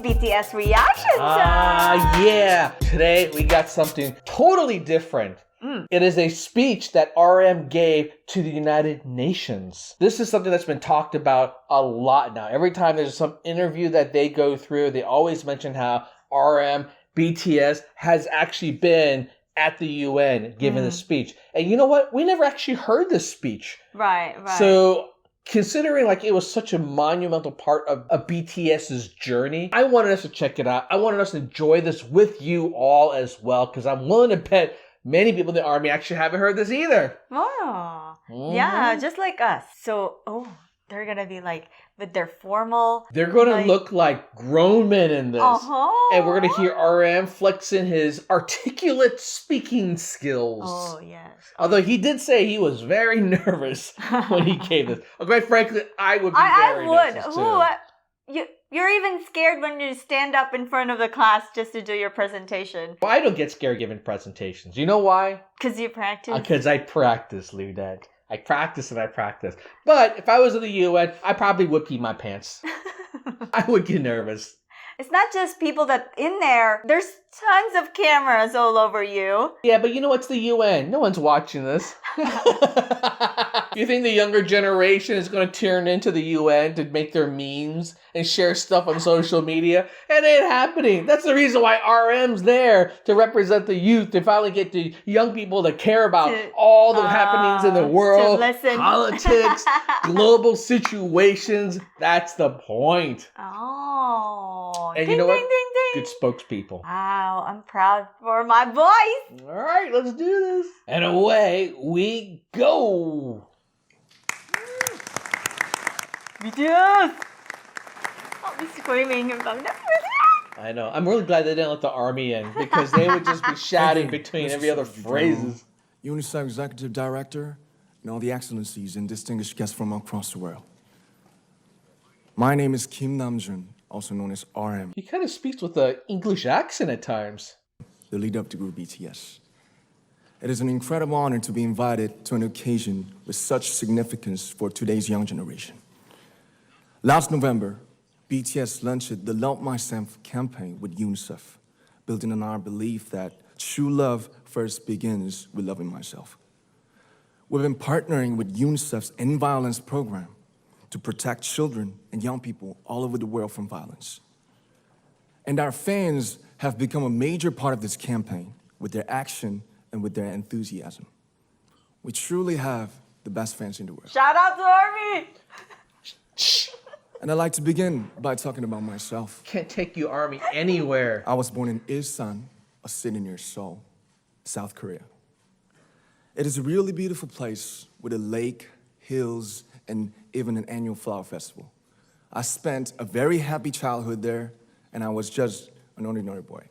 BTS reaction time! Yeah. Today we got something totally different. It is a speech that RM gave to the United Nations. This is something that's been talked about a lot now. Every time there's some interview that they go through, they always mention how RM, BTS has actually been at the UN giving a speech. And you know what? We never actually heard this speech. Right. So considering like it was such a monumental part of BTS's journey, I wanted us to check it out. I wanted us to enjoy this with you all as well, because I'm willing to bet many people in the army actually haven't heard this either. Oh, yeah, just like us. So, they're gonna be like with their formal. They're gonna look like grown men in this. And we're gonna hear RM flexing his articulate speaking skills. Oh, yes. Although he did say he was very nervous when he gave this. Quite frankly, I would be very nervous too. You're even scared when you stand up in front of the class just to do your presentation. Well, I don't get scared giving presentations. You know why? Because you practice? Because I practice, Lunette. I practice and I practice. But if I was in the UN, I probably would pee my pants. I would get nervous. It's not just people that in there. There's tons of cameras all over you. Yeah, but you know what's the UN? No one's watching this. You think the younger generation is going to turn into the UN to make their memes and share stuff on social media? It ain't happening. That's the reason why RM's there, to represent the youth, to finally get the young people to care about all the happenings in the world, politics, global situations. That's the point. Oh. And ding, you know what? Ding, ding, ding. Good spokespeople. Wow, I'm proud for my voice. All right, let's do this. And away we go. BTS! I'll be screaming about that. I know. I'm really glad they didn't let the army in, because they would just be shouting between every other phrases. UNICEF Executive Director, and all the excellencies and distinguished guests from across the world. My name is Kim Namjoon, also known as RM. He kind of speaks with an English accent at times. The leader of the group BTS. It is an incredible honor to be invited to an occasion with such significance for today's young generation. Last November, BTS launched the Love Myself campaign with UNICEF, building on our belief that true love first begins with loving myself. We've been partnering with UNICEF's End Violence program to protect children and young people all over the world from violence. And our fans have become a major part of this campaign with their action and with their enthusiasm. We truly have the best fans in the world. Shout out to Army! And I'd like to begin by talking about myself. Can't take you army anywhere. I was born in Ilsan, a city near Seoul, South Korea. It is a really beautiful place with a lake, hills, and even an annual flower festival. I spent a very happy childhood there, and I was just an ordinary boy.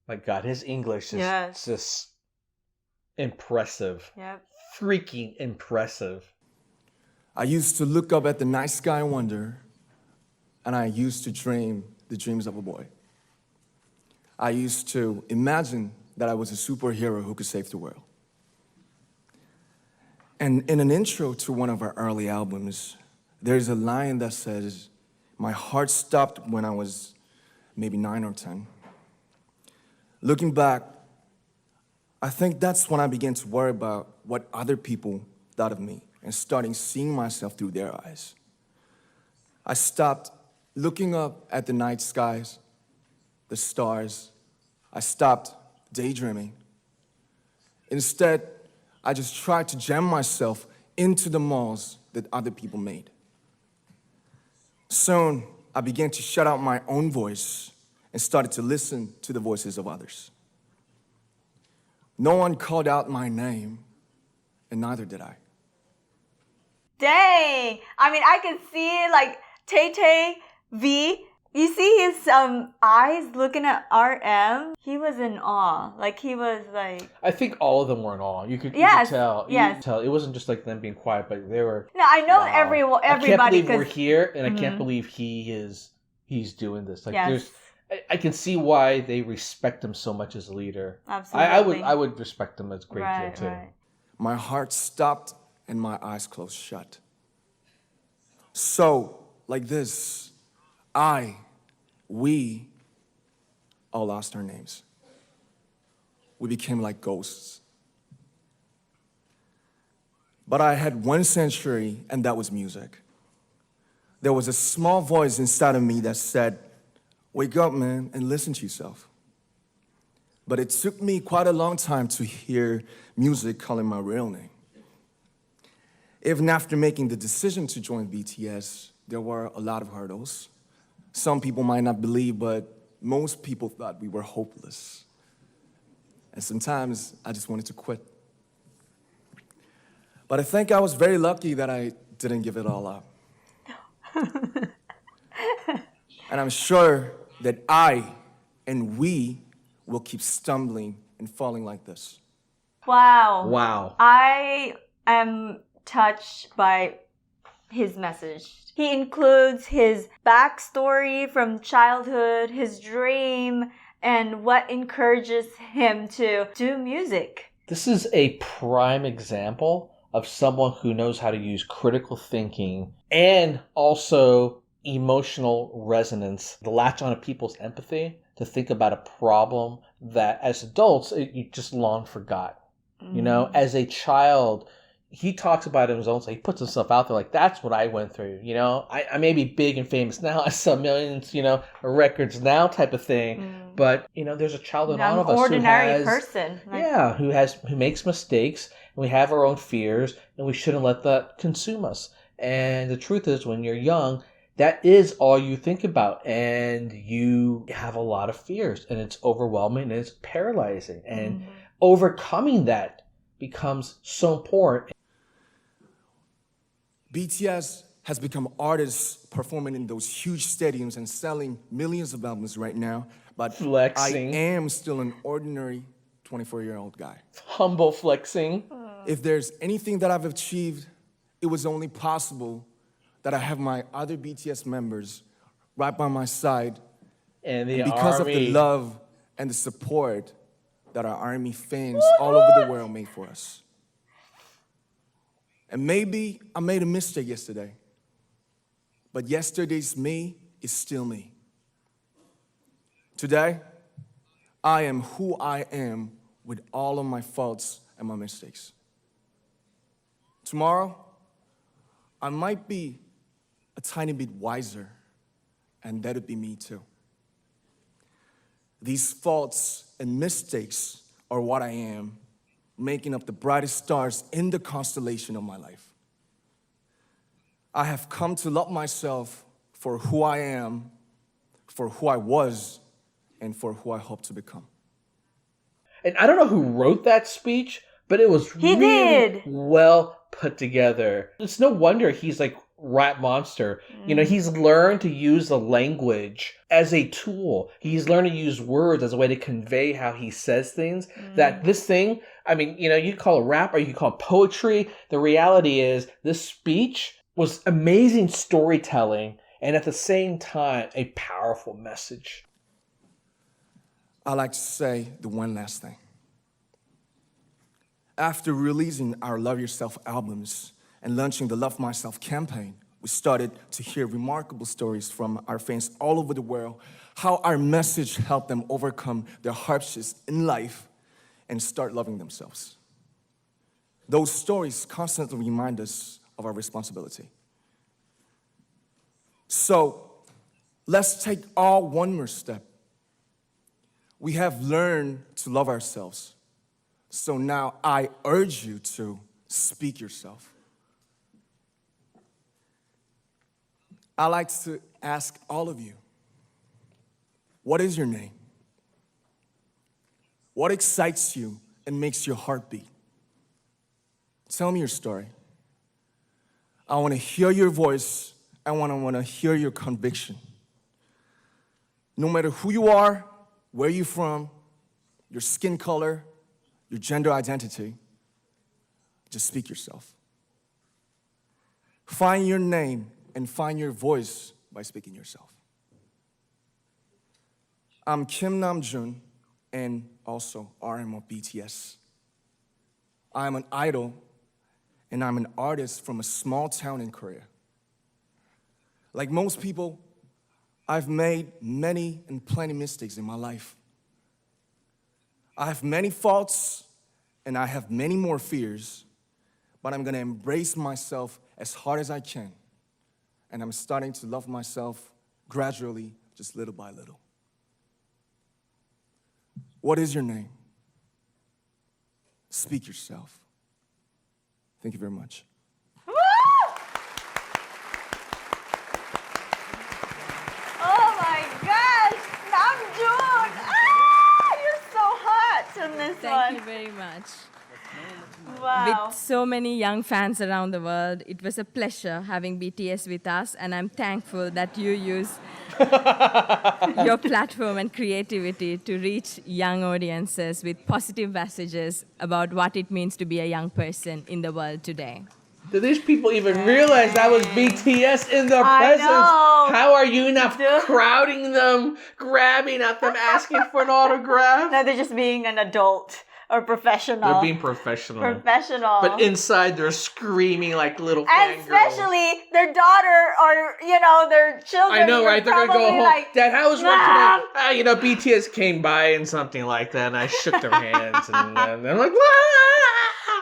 My God, his English is just impressive. Yep. Freaking impressive. I used to look up at the night sky and wonder, and I used to dream the dreams of a boy. I used to imagine that I was a superhero who could save the world. And in an intro to one of our early albums, there's a line that says, "My heart stopped when I was maybe 9 or 10. Looking back, I think that's when I began to worry about what other people thought of me and starting seeing myself through their eyes. I stopped looking up at the night skies, the stars. I stopped daydreaming. Instead, I just tried to jam myself into the malls that other people made. Soon, I began to shut out my own voice and started to listen to the voices of others. No one called out my name, and neither did I. Dang! I mean, I can see like Tay V. You see his eyes looking at RM? He was in awe. Like, he was like... I think all of them were in awe. You could tell. Yes. You could tell. It wasn't just like them being quiet, but they were... No, I know wow. everybody... I can't believe we're here, and I can't believe he's doing this. Like, I can see why they respect him so much as a leader. Absolutely. I would respect him as a great deal, too. Right. My heart stopped and my eyes closed shut. So, like this, I we all lost our names. We became like ghosts. But I had one sanctuary, and that was music. There was a small voice inside of me that said, wake up, man, and listen to yourself. But it took me quite a long time to hear music calling my real name. Even after making the decision to join BTS, there were a lot of hurdles. Some people might not believe, but most people thought we were hopeless. And sometimes I just wanted to quit. But I think I was very lucky that I didn't give it all up. And I'm sure that I and we will keep stumbling and falling like this. Wow. Wow. I am touched by his message. He includes his backstory from childhood, his dream, and what encourages him to do music. This is a prime example of someone who knows how to use critical thinking and also emotional resonance, the latch on to people's empathy to think about a problem that as adults you just long forgot. You know, as a child, he talks about it in his own, so he puts himself out there like, that's what I went through. You know, I may be big and famous now, I sell millions, you know, of records now type of thing. But, you know, there's a child in all of us ordinary who has, person. who makes mistakes, and we have our own fears, and we shouldn't let that consume us. And the truth is, when you're young, that is all you think about, and you have a lot of fears, and it's overwhelming, and it's paralyzing. And overcoming that becomes so important. BTS has become artists performing in those huge stadiums and selling millions of albums right now, but Flexing. I am still an ordinary 24-year-old guy. Humble flexing. If there's anything that I've achieved, it was only possible that I have my other BTS members right by my side, And the and because army. of the love and the support that our ARMY fans all over the world made for us. And maybe I made a mistake yesterday, but yesterday's me is still me. Today, I am who I am with all of my faults and my mistakes. Tomorrow, I might be a tiny bit wiser, and that would be me too. These faults and mistakes are what I am, making up the brightest stars in the constellation of my life. I have come to love myself for who I am, for who I was, and for who I hope to become. And I don't know who wrote that speech, but it was He really did. well put together. It's no wonder he's like rap monster. You know, he's learned to use the language as a tool. He's learned to use words as a way to convey how he says things. That this thing, I mean, you know, you call it rap or you call it poetry. The reality is this speech was amazing storytelling and at the same time a powerful message. I like to say the one last thing. After releasing our Love Yourself albums and launching the Love Myself campaign, we started to hear remarkable stories from our fans all over the world, how our message helped them overcome their hardships in life and start loving themselves. Those stories constantly remind us of our responsibility. So let's take all one more step. We have learned to love ourselves. So now I urge you to speak yourself. I like to ask all of you, what is your name? What excites you and makes your heart beat? Tell me your story. I want to hear your voice. I want to hear your conviction. No matter who you are, where you're from, your skin color, your gender identity, just speak yourself. Find your name and find your voice by speaking yourself. I'm Kim Namjoon and also RM of BTS. I'm an idol and I'm an artist from a small town in Korea. Like most people, I've made many and plenty mistakes in my life. I have many faults and I have many more fears, but I'm gonna embrace myself as hard as I can. And I'm starting to love myself gradually, just little by little. What is your name? Speak yourself. Thank you very much. Woo! Oh my gosh, Namjoon! Ah, you're so hot on this Thank you one. very much. Wow. With so many young fans around the world, it was a pleasure having BTS with us, and I'm thankful that you use your platform and creativity to reach young audiences with positive messages about what it means to be a young person in the world today. Did these people even realize that was BTS in their I presence? know. How are you not Dude. crowding them, grabbing at them, asking for an autograph? No, they're just being an adult or professional. They're being professional. Professional. But inside, they're screaming like little and fangirls. especially their daughter or, their children. I know, were right? They're gonna go probably home. like, Dad, how was work "Mom!" today? BTS came by and something like that, and I shook their hands, and they're like, "Wah!"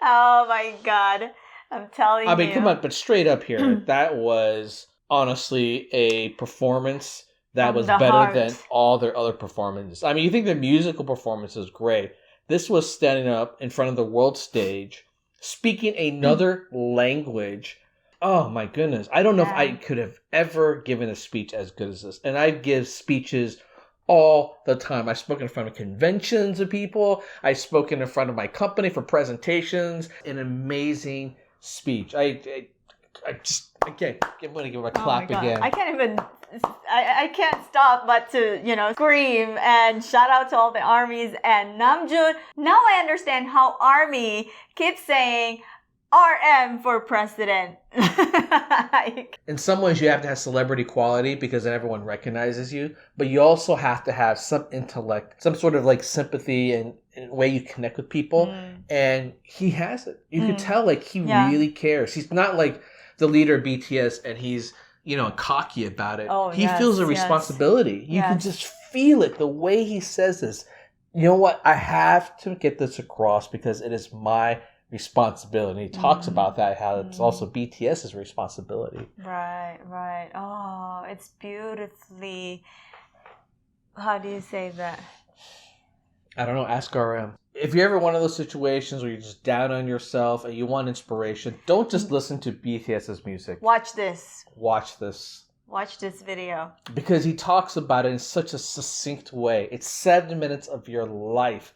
Oh my God. I'm telling you. I mean, come on, but straight up here, that was honestly a performance that From was the better heart. than all their other performances. I mean, you think their musical performance is great. This was standing up in front of the world stage, speaking another language. Oh my goodness. I don't know if I could have ever given a speech as good as this. And I give speeches all the time. I spoke in front of conventions of people. I spoke in front of my company for presentations. An amazing speech. I can't. I'm going to give him a clap again. I can't even. I can't stop but to scream and shout out to all the armies and Namjoon. Now I understand how ARMY keeps saying RM for president. In some ways, you have to have celebrity quality because then everyone recognizes you. But you also have to have some intellect, some sort of like sympathy and way you connect with people. And he has it. You can tell like he really cares. He's not like the leader of BTS and he's cocky about it. Oh, he feels a responsibility. You can just feel it the way he says this. You know what? I have to get this across because it is my responsibility. He talks about that, how it's also BTS's responsibility. Right. Oh, it's beautifully. How do you say that? I don't know. Ask RM. If you're ever one of those situations where you're just down on yourself and you want inspiration, don't just listen to BTS's music. Watch this. Watch this. Watch this video. Because he talks about it in such a succinct way. It's 7 minutes of your life.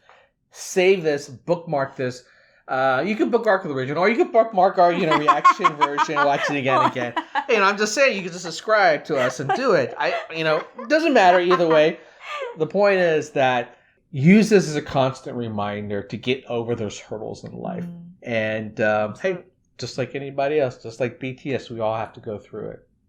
Save this, bookmark this. You can bookmark the original, or you can bookmark our, reaction version, watch it again and again. I'm just saying, you can just subscribe to us and do it. It doesn't matter either way. The point is that use this as a constant reminder to get over those hurdles in life. And hey, just like anybody else, just like BTS, we all have to go through it.